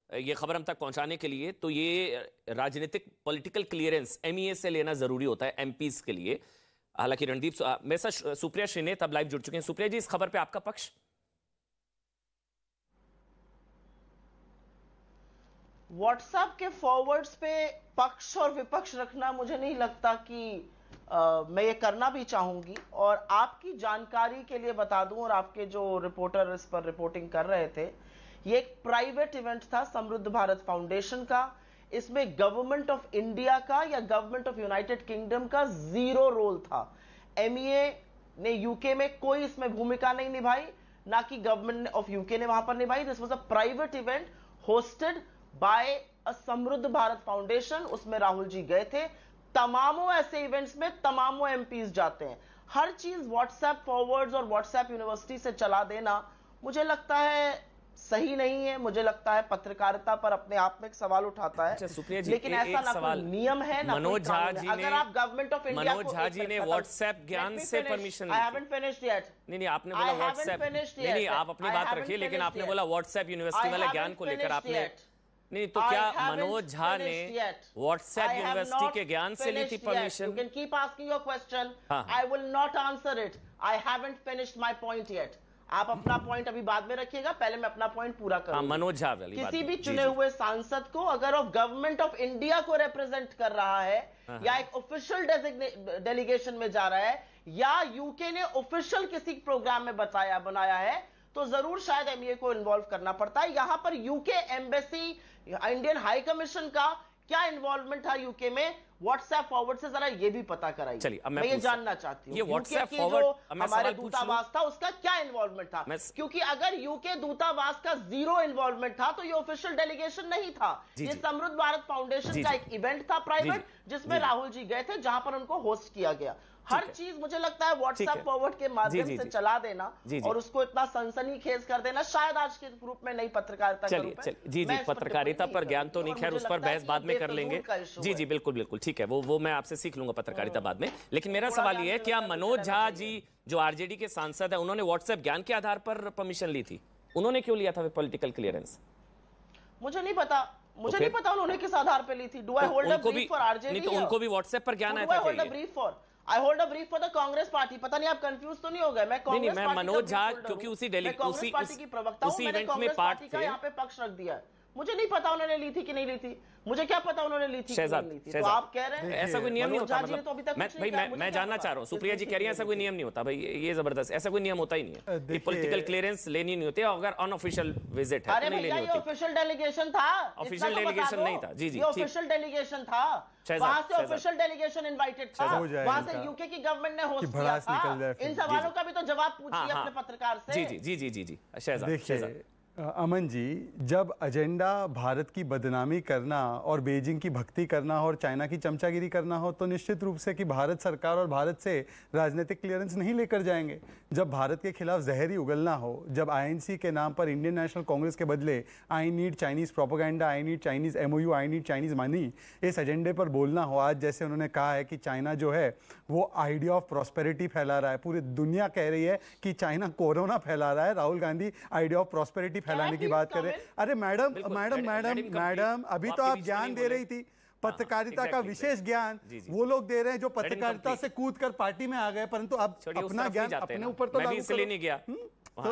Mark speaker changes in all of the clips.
Speaker 1: ये खबर हम तक पहुंचाने के लिए, तो ये राजनीतिक पॉलिटिकल क्लियरेंस एमईए से लेना जरूरी होता है एमपीज के लिए। हालांकि रणदीप मेरे साथ सुप्रिया श्रीनेत अब लाइव जुड़ चुके हैं। सुप्रिया जी, इस खबर पे आपका पक्ष?
Speaker 2: व्हाट्सएप के फॉरवर्ड्स पे पक्ष और विपक्ष रखना मुझे नहीं लगता कि मैं ये करना भी चाहूंगी। और आपकी जानकारी के लिए बता दूं, और आपके जो रिपोर्टर इस पर रिपोर्टिंग कर रहे थे, ये एक प्राइवेट इवेंट था समृद्ध भारत फाउंडेशन का। इसमें गवर्नमेंट ऑफ इंडिया का या गवर्नमेंट ऑफ यूनाइटेड किंगडम का जीरो रोल था। एमईए ने यूके में कोई इसमें भूमिका नहीं निभाई, ना कि गवर्नमेंट ऑफ यूके ने वहां पर निभाई। This was a private event hosted by a Samriddh Bharat foundation. उसमें राहुल जी गए थे। तमामों ऐसे इवेंट्स में तमामों एमपीज जाते हैं। हर चीज व्हाट्सएप फॉरवर्ड्स और व्हाट्सएप यूनिवर्सिटी से चला देना मुझे लगता है सही नहीं है। मुझे लगता है पत्रकारिता पर अपने आप में एक सवाल उठाता है।
Speaker 1: अच्छा सुप्रिया जी,
Speaker 2: लेकिन ऐसा ना कोई नियम है ना
Speaker 1: मनोज झा जी ने,
Speaker 2: अगर आप government of India
Speaker 1: Manoj Jha ji ने व्हाट्सएप ज्ञान से permission
Speaker 2: I haven't finished yet.
Speaker 1: नहीं, आपने बोला व्हाट्सएप, नहीं आप अपनी बात रखिए, लेकिन आपने बोला व्हाट्सएप यूनिवर्सिटी वाले ज्ञान को लेकर आपने, नहीं तो क्या मनोज झा ने व्हाट्सएप यूनिवर्सिटी के ज्ञान से ली थी permission?
Speaker 2: You can keep asking your question. I will not answer it. I haven't finished my point yet. आप अपना पॉइंट अभी बाद में रखिएगा, पहले मैं अपना पॉइंट पूरा करूंगा।
Speaker 1: मनोज झा वाली
Speaker 2: किसी भी चुने हुए सांसद को अगर वो गवर्नमेंट ऑफ इंडिया को रिप्रेजेंट कर रहा है या एक ऑफिशियल डेलीगेशन में जा रहा है या यूके ने ऑफिशियल किसी प्रोग्राम में बनाया है, तो जरूर शायद एमईए को इन्वॉल्व करना पड़ता है। यहां पर UK embassy, Indian high commission का क्या इन्वॉल्वमेंट था यूके में व्हाट्सएप फॉरवर्ड से, जरा ये भी पता कराइए।
Speaker 1: चलिए,
Speaker 2: मैं ये जानना चाहती हूँ
Speaker 1: ये व्हाट्सएप
Speaker 2: फॉरवर्ड हमारे दूतावास था उसका क्या इन्वॉल्वमेंट था, क्योंकि अगर यूके दूतावास का जीरो इन्वॉल्वमेंट था तो ये ऑफिशियल डेलीगेशन नहीं था। ये समृद्ध भारत फाउंडेशन का एक इवेंट था प्राइवेट, जिसमें राहुल जी गए थे, जहां पर उनको होस्ट किया गया। हर चीज मुझे लगता है व्हाट्सएप फॉरवर्ड के माध्यम से चला देना और उसको इतना सनसनीखेज कर देना शायद आज के ग्रुप में नई पत्रकारिता का रूप है।
Speaker 1: जी, पत्रकारिता पर ज्ञान तो नहीं, खैर उस पर बहस बाद में कर लेंगे। जी बिल्कुल ठीक है, वो मैं आपसे सीख लूंगा पत्रकारिता बाद में। लेकिन मेरा सवाल ये है, क्या मनोज झा जी जो आरजेडी के सांसद है, उन्होंने व्हाट्सएप ज्ञान के आधार पर परमिशन ली थी? उन्होंने क्यों लिया था पॉलिटिकल क्लियरेंस?
Speaker 2: मुझे नहीं पता उन्होंने किस आधार पर ली थी। Do I hold a brief for RJD?
Speaker 1: तो उनको भी व्हाट्सएप पर ज्ञान आया था।
Speaker 2: I hold a brief for the Congress party. पता नहीं आप कंफ्यूज तो नहीं हो गए? मैं कांग्रेस पार्टी,
Speaker 1: मनोज झा क्योंकि उसी
Speaker 2: पार्टी की प्रवक्ता हूं, मैंने कांग्रेस पार्टी का यहाँ पे पक्ष रख दिया है। मुझे नहीं पता उन्होंने ली थी कि नहीं ली थी, मुझे क्या पता उन्होंने ली थी कि नहीं ली थी। तो आप कह रहे हैं
Speaker 1: ऐसा कोई नियम नहीं होता।
Speaker 2: मतलब
Speaker 1: मैं जानना चाह रहा हूँ, सुप्रिया जी कह रही है ऐसा कोई नियम नहीं होता। भाई ये जबरदस्त, ऐसा कोई नियम होता ही नहीं है कि पॉलिटिकल क्लियरेंस लेनी नहीं होती अगर अनऑफिशियल विजिट है तो नहीं लेनी होती।
Speaker 2: ऑफिशियल डेलीगेशन था,
Speaker 1: ऑफिशियल डेलीगेशन नहीं था। जी
Speaker 2: ऑफिशियल डेलीगेशन था, वहां से ऑफिशियल डेलीगेशन इनवाइटेड था, वहां से यूके की गवर्नमेंट ने होस्ट किया था। इन सवालों का भी तो जवाब पूछिए अपने पत्रकार से।
Speaker 1: जी शहजाद।
Speaker 3: अमन जी, जब एजेंडा भारत की बदनामी करना और बीजिंग की भक्ति करना और चाइना की चमचागिरी करना हो, तो निश्चित रूप से कि भारत सरकार और भारत से राजनीतिक क्लियरेंस नहीं लेकर जाएंगे। जब भारत के खिलाफ जहरी उगलना हो, जब आईएनसी के नाम पर इंडियन नेशनल कांग्रेस के बदले I need Chinese propaganda, I need Chinese MOU, I need Chinese money, इस एजेंडे पर बोलना हो, आज जैसे उन्होंने कहा है कि चाइना जो है वो आइडिया ऑफ प्रॉस्पेरिटी फैला रहा है, पूरी दुनिया कह रही है कि चाइना कोरोना फैला रहा है, Rahul Gandhi idea of prosperity फैलाने की बात करें। अरे मैडम अभी तो आप ज्ञान दे रही थी, पत्रकारिता का विशेष ज्ञान वो लोग दे रहे हैं जो पत्रकारिता से कूदकर पार्टी में आ गए, परंतु अब अपना ज्ञान अपने ऊपर तो लागू
Speaker 1: इसलिए नहीं गया,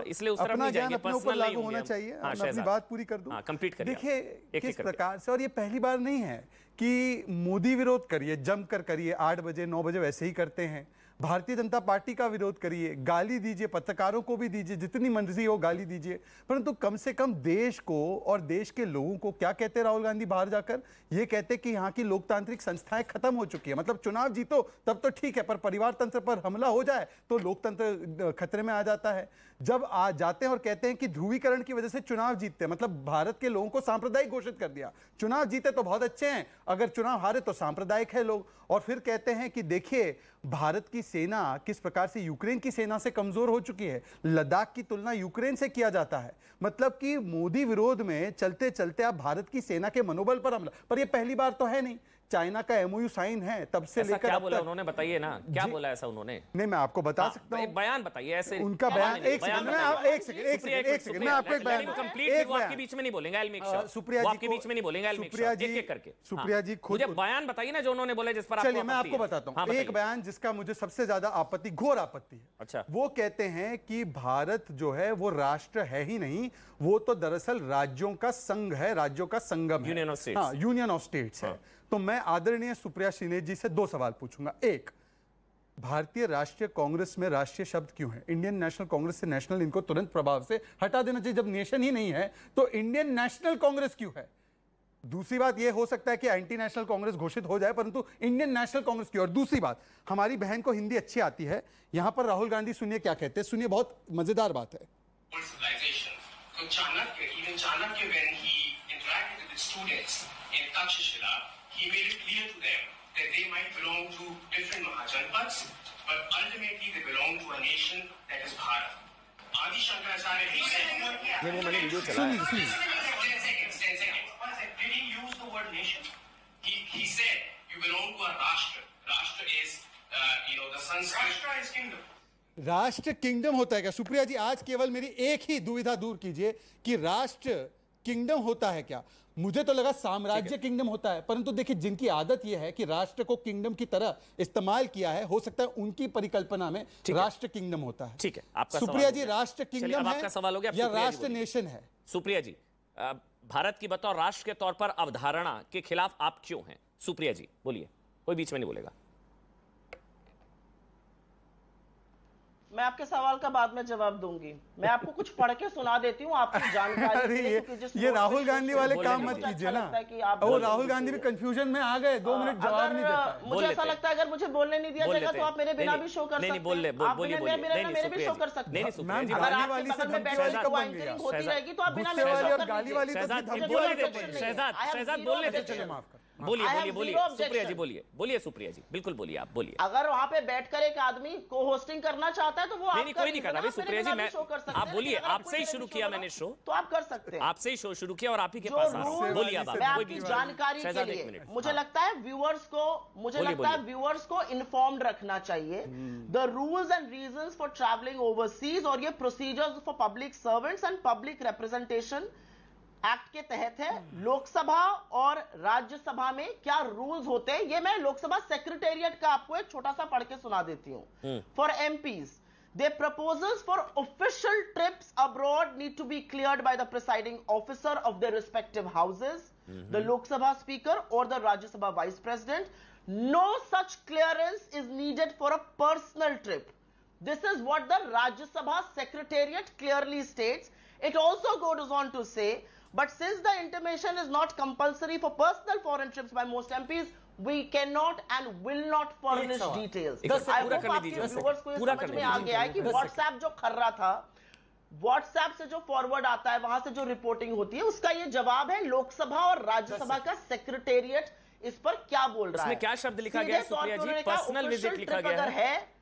Speaker 1: इसलिए उस तरफ नहीं जाएंगे,
Speaker 3: अपने ऊपर लागू होना चाहिए। अपनी बात पूरी कर दूं। देखिए किस प्रकार से, और ये पहली बार नहीं है कि मोदी विरोध करिए, जमकर करिए, 8 बजे 9 बजे वैसे ही करते हैं। भारतीय जनता पार्टी का विरोध करिए, गाली दीजिए, पत्रकारों को भी दीजिए, जितनी मर्जी हो गाली दीजिए, परंतु कम से कम देश को और देश के लोगों को क्या कहते राहुल गांधी बाहर जाकर? ये कहते कि यहाँ की लोकतांत्रिक संस्थाएं खत्म हो चुकी है। मतलब चुनाव जीतो तब तो ठीक है, पर परिवार तंत्र पर हमला हो जाए तो लोकतंत्र खतरे में आ जाता है। जब आ जाते हैं और कहते हैं कि ध्रुवीकरण की वजह से चुनाव जीतते हैं, मतलब भारत के लोगों को सांप्रदायिक घोषित कर दिया। चुनाव जीते तो बहुत अच्छे हैं, अगर चुनाव हारे तो सांप्रदायिक है लोग। और फिर कहते हैं कि देखिए भारत की सेना किस प्रकार से यूक्रेन की सेना से कमजोर हो चुकी है, लद्दाख की तुलना यूक्रेन से किया जाता है। मतलब कि मोदी विरोध में चलते चलते आप भारत की सेना के मनोबल पर हमला, पर यह पहली बार तो है नहीं चाइना का एमओयू साइन है, तब से लेकर
Speaker 1: क्या बोला उन्होंने, बताइए ना क्या बोला ऐसा उन्होंने।
Speaker 3: नहीं मैं आपको बता सकता हूं,
Speaker 1: एक बयान बताइए ऐसे
Speaker 3: उनका बयान। एक सेकंड मैं आपको एक बयान,
Speaker 1: कंप्लीट वो आपके बीच में नहीं बोलेंगे, आई मेक श्योर सुप्रिया जी आपके बीच में नहीं बोलेंगे, आई मेक श्योर एक-एक करके।
Speaker 3: सुप्रिया जी खुद
Speaker 1: मुझे बयान बताइए ना जो उन्होंने बोला जिस पर आपको।
Speaker 3: चलिए मैं आपको बताता हूं एक बयान जिसका मुझे सबसे ज्यादा आपत्ति, घोर आपत्ति है।
Speaker 1: अच्छा, वो
Speaker 3: कहते हैं कि भारत जो है वो राष्ट्र है ही नहीं, वो तो दरअसल राज्यों का संघ है, राज्यों का संगम है,
Speaker 1: यूनियन ऑफ स्टेट्स।
Speaker 3: हाँ, यूनियन ऑफ स्टेट्स है। तो मैं आदरणीय सुप्रिया श्रीनेत जी से 2 सवाल पूछूंगा। एक, भारतीय राष्ट्रीय कांग्रेस में राष्ट्रीय शब्द क्यों है? इंडियन नेशनल कांग्रेस से नेशनल इनको तुरंत प्रभाव से हटा देना चाहिए। जब नेशन ही नहीं है तो इंडियन नेशनल कांग्रेस क्यों है? दूसरी बात यह हो सकता है कि एंटी नेशनल कांग्रेस घोषित हो जाए, परंतु इंडियन नेशनल कांग्रेस क्यों? और दूसरी बात, हमारी बहन को हिंदी अच्छी आती है, यहां पर राहुल गांधी सुनिए क्या कहते हैं, सुनिए, बहुत मजेदार बात है।
Speaker 4: Chanakya, when he interacted with the students in Takshashila, he made it clear to them that they might belong to different Mahajanpads, but ultimately they belong to a nation that is Bharat. Adi Shankaracharya, he said, 10 seconds. Did he use the word nation? He said, you belong to a Rashtra. Rashtra is, the Sanskrit. Rashtra is kingdom.
Speaker 3: राष्ट्र kingdom होता है क्या? सुप्रिया जी आज केवल मेरी एक ही दुविधा दूर कीजिए कि राष्ट्र किंगडम होता है क्या? मुझे तो लगा साम्राज्य किंगडम होता है, परंतु देखिए जिनकी आदत यह है कि राष्ट्र को किंगडम की तरह इस्तेमाल किया है, हो सकता है उनकी परिकल्पना में राष्ट्र किंगडम होता है।
Speaker 1: ठीक है, आपका
Speaker 3: सुप्रिया जी राष्ट्र किंगडम है
Speaker 1: सवाल हो गया
Speaker 3: या राष्ट्र नेशन है?
Speaker 1: सुप्रिया जी, भारत की बतौर राष्ट्र के तौर पर अवधारणा के खिलाफ आप क्यों हैं? सुप्रिया जी बोलिए, कोई बीच में नहीं बोलेगा।
Speaker 2: मैं आपके सवाल का बाद में जवाब दूंगी। मैं आपको कुछ पढ़ के सुना देती हूँ आपकी जानकारी के लिए।
Speaker 3: ये राहुल गांधी वाले काम मत कीजिए ना। वो राहुल गांधी भी कंफ्यूजन में आ गए, 2 मिनट जवाब नहीं देता।
Speaker 2: मुझे ऐसा लगता है अगर मुझे बोलने नहीं दिया जाएगा तो आप मेरे बिना भी शो कर सकते हैं। आप मेरे भी शो कर सकते हैं। अगर आपके बगल में बैठ के वो एंकरिंग होती रहेगी तो आप बिना मेरे शो कर लीजिए।
Speaker 1: शहजाद बोलने देते, बोलिए सुप्रिया जी, बोलिए सुप्रिया जी, बिल्कुल बोलिए, आप बोलिए।
Speaker 2: अगर वहां पे बैठकर एक आदमी को होस्टिंग करना चाहता है तो वो
Speaker 1: नहीं, कोई नहीं कर रहा सुप्रिया जी, मैं आप बोलिए, आपसे ही शुरू किया मैंने शो,
Speaker 2: तो आप कर सकते हैं।
Speaker 1: आपसे ही शो शुरू किया और आप ही के पास बोलिए। अब
Speaker 2: आपकी जानकारी के लिए मुझे लगता है व्यूअर्स को इन्फॉर्म्ड रखना चाहिए the rules and reasons for travelling overseas, और ये procedures for public servants and public representation act के तहत है। लोकसभा और राज्यसभा में क्या रूल्स होते हैं ये मैं लोकसभा सेक्रेटेरिएट का आपको एक छोटा सा पढ़ के सुना देती हूं। For MPs, their proposals for official trips abroad need to be cleared by the presiding officer of their respective houses, the Lok Sabha Speaker or the Rajya Sabha Vice President. No such clearance is needed for a personal trip. This is what the Rajya Sabha Secretariat clearly states. It also goes on to say, but since the intimation is not compulsory for personal foreign trips by most MPs, we cannot and will not furnish details. I hope आपके viewers को ये समझ में आ गया है कि WhatsApp जो कर रहा था, WhatsApp से जो फॉरवर्ड आता है, वहां से जो रिपोर्टिंग होती है, उसका ये जवाब है लोकसभा और राज्यसभा का सेक्रेटेरिएट इस पर क्या बोल रहा है।
Speaker 1: इसमें क्या शब्द लिखा गया है सुप्रिया जी? पर्सनल विजिट लिखा गया है।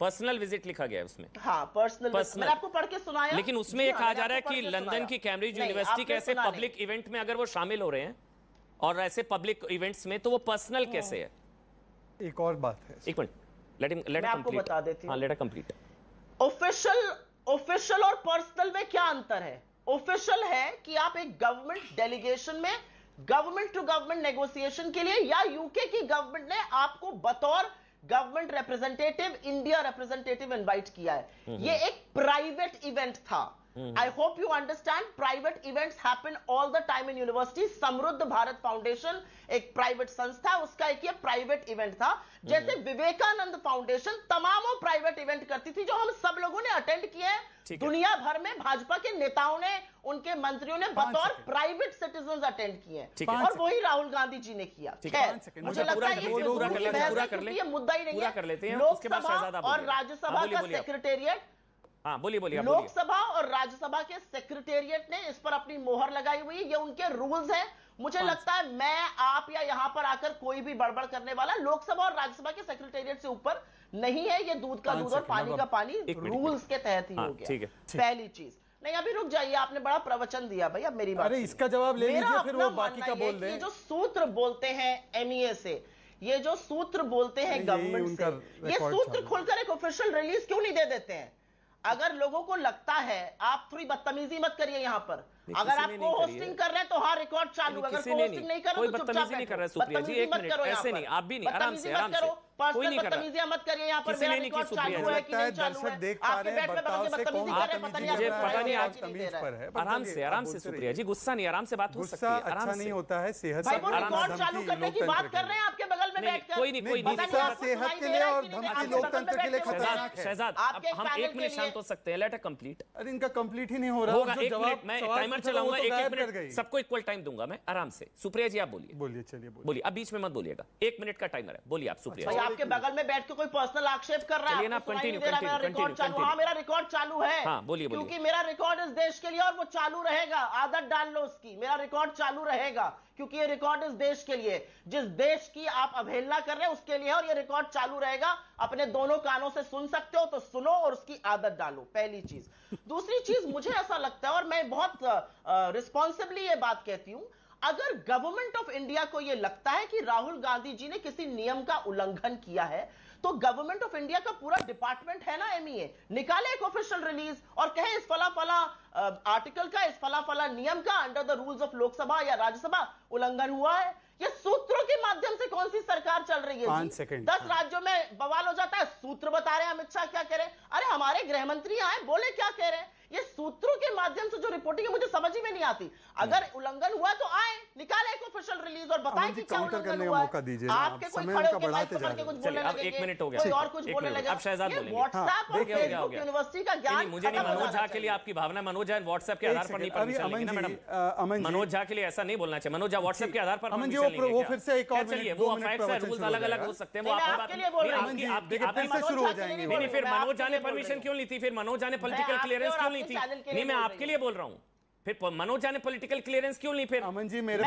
Speaker 1: पर्सनल विजिट लिखा गया है उसमें।
Speaker 2: हाँ, पर्सनल। मैंने आपको पढ़ के सुनाया।
Speaker 1: लेकिन उसमें ये कहा जा रहा है कि लंदन की कैम्ब्रिज यूनिवर्सिटी के ऐसे पब्लिक इवेंट में अगर वो शामिल हो रहे हैं और ऐसे पब्लिक इवेंट्स में, तो वो पर्सनल कैसे है?
Speaker 3: एक और बात है,
Speaker 1: एक मिनट, लेट
Speaker 2: आपको बता देती हूं।
Speaker 1: Let complete.
Speaker 2: ऑफिशियल और पर्सनल में क्या अंतर है? ऑफिशियल है कि आप एक गवर्नमेंट डेलीगेशन में गवर्नमेंट टू गवर्नमेंट नेगोशिएशन के लिए, या यूके की गवर्नमेंट ने आपको बतौर government representative, India representative invite किया है। ये एक प्राइवेट इवेंट था। I hope you understand, private events happen all the time in university. Samriddh Bharat foundation एक प्राइवेट संस्था है, उसका एक ये प्राइवेट इवेंट था। जैसे विवेकानंद फाउंडेशन तमामों प्राइवेट इवेंट करती थी जो हम सब लोगों ने अटेंड किए हैं। दुनिया भर में भाजपा के नेताओं ने, उनके मंत्रियों ने बतौर प्राइवेट सिटीजन अटेंड किए हैं, और वही राहुल गांधी जी ने किया। मुझे लगता है ये मुद्दा ही नहीं है। लोकसभा और राज्यसभा का सेक्रेटेरिएट,
Speaker 1: बोलिए।
Speaker 2: लोकसभा और राज्यसभा के सेक्रेटेरिएट ने इस पर अपनी मोहर लगाई हुई है। ये उनके रूल्स हैं। मुझे लगता है मैं, आप या यहां पर आकर कोई भी बड़बड़ करने वाला लोकसभा और राज्यसभा के सेक्रेटेरिएट से ऊपर नहीं है। ये दूध का दूध और पानी का पानी रूल्स के तहत ही हो गया। पहली चीज। नहीं अभी रुक जाइए, आपने बड़ा प्रवचन दिया भाई, अब मेरी बात।
Speaker 3: अरे इसका जवाब ले लीजिए, फिर वो बाकी का बोल दें।
Speaker 2: ये जो सूत्र बोलते हैं एमईए से, ये जो सूत्र बोलते हैं गवर्नमेंट से, ये सूत्र खोलकर एक ऑफिशियल रिलीज क्यों नहीं दे देते हैं? अगर लोगों को लगता है, आप थोड़ी बदतमीजी मत करिए यहाँ पर, अगर आप को होस्टिंग कर रहे हैं तो हाँ रिकॉर्ड चालू, अगर को होस्टिंग नहीं कर रहे तो चुपचाप
Speaker 1: नहीं कर रहे। सुप्रिया जी एक मिनट, ऐसे नहीं, आप भी नहीं, आराम से आराम से, कोई नहीं कर रहा,
Speaker 2: मत करिए यहाँ पर। मेरा रिकॉर्ड चालू है कि नहीं चालू है, आपके बैठ में बदतमीजी कर रहे हैं, पता नहीं आप तमीज पर है।
Speaker 1: आराम से सुप्रिया जी, गुस्सा नहीं, आराम से बात हो सकती है, आराम
Speaker 3: नहीं होता है। सेहत
Speaker 2: से रिकॉर्ड चालू करने की बात कर रहे हैं आपके बगल में बैठकर।
Speaker 1: कोई नहीं,
Speaker 3: सेहत के लिए और धमकी लोकतंत्र के लिए खतरनाक है।
Speaker 1: शहजाद हम 1 मिनट शांत हो सकते हैं, लेट कंप्लीट।
Speaker 3: अरे इनका कंप्लीट ही नहीं हो रहा
Speaker 1: होगा, 1 मिनट मैं टाइमर चलाऊंगा, 1 मिनट सबको इक्वल टाइम दूंगा मैं, आराम से। सुप्रिया जी आप बोलिए,
Speaker 3: चलिए
Speaker 1: बोलिए, अब बीच में मत बोलिएगा, 1 मिनट का टाइमर है, बोलिए आप सुप्रिया जी।
Speaker 2: आपके बगल में बैठ के कोई पर्सनल आक्षेप कर रहा है,
Speaker 1: आप कंटिन्यू।
Speaker 2: हाँ मेरा रिकॉर्ड चालू है,
Speaker 1: हाँ बोलिए,
Speaker 2: क्योंकि मेरा रिकॉर्ड इस देश के लिए और वो चालू रहेगा। आदत डाल लो उसकी, मेरा रिकॉर्ड चालू रहेगा क्योंकि ये रिकॉर्ड इस देश के लिए, जिस देश की आप अवहेलना कर रहे हैं उसके लिए, और ये रिकॉर्ड चालू रहेगा। अपने दोनों कानों से सुन सकते हो तो सुनो और उसकी आदत डालो, पहली चीज। दूसरी चीज, मुझे ऐसा लगता है और मैं बहुत रिस्पॉन्सिबली ये बात कहती हूं, अगर गवर्नमेंट ऑफ इंडिया को यह लगता है कि राहुल गांधी जी ने किसी नियम का उल्लंघन किया है, तो गवर्नमेंट ऑफ इंडिया का पूरा डिपार्टमेंट है ना एमईए, निकाले एक ऑफिशियल रिलीज और कहे इस फला फला आर्टिकल का, इस फला फला नियम का under the rules of Lok Sabha या राज्यसभा उल्लंघन हुआ है। ये सूत्रों के माध्यम से कौन सी सरकार चल रही है?
Speaker 3: 5 सेकंड
Speaker 2: 10 राज्यों में बवाल हो जाता है, सूत्र बता रहे हैं अमित शाह क्या कह रहे हैं। अरे हमारे गृह मंत्री आए, बोले क्या कह रहे हैं। ये सूत्रों के माध्यम से जो रिपोर्टिंग है मुझे समझ ही में नहीं आती। अगर उल्लंघन हुआ तो आए, निकाले एक ऑफिशियल रिलीज और बताएं कि क्या उल्लंघन हुआ है। आपके कोई खड़े होकर माइक पकड़ के कुछ बोलने लगे,
Speaker 1: 1 मिनट हो गया,
Speaker 2: कोई और कुछ बोलने लगे।
Speaker 1: अब शहजाद बोलेंगे।
Speaker 2: व्हाट्सएप और फेसबुक यूनिवर्सिटी का ज्ञान
Speaker 1: मुझे नहीं, मनोज झा के लिए आपकी भावना, मनोज झा व्हाट्सएप के आधार पर नहीं परमिशन लेंगे ना मैडम। मनोज झा के लिए ऐसा नहीं बोलना चाहिए, मनोज झा व्हाट्सएप के आधार पर परमिशन लेंगे।
Speaker 3: वो फिर से एक और
Speaker 1: चलिए, वो फैक्ट्स है, रूल्स अलग-अलग हो सकते हैं, वो आपकी बात
Speaker 3: नहीं, शुरू हो जाएंगे।
Speaker 1: नहीं, फिर मनोज झा ने परमिशन क्यों ली थी? फिर मनोज झा ने पॉलिटिकल क्लियरेंस क्यों ली थी? नहीं, मैं आपके लिए बोल रहा हूं, फिर मनोज झा ने पॉलिटिकल क्लियरेंस क्यों ली? फिर
Speaker 3: अमन जी मेरे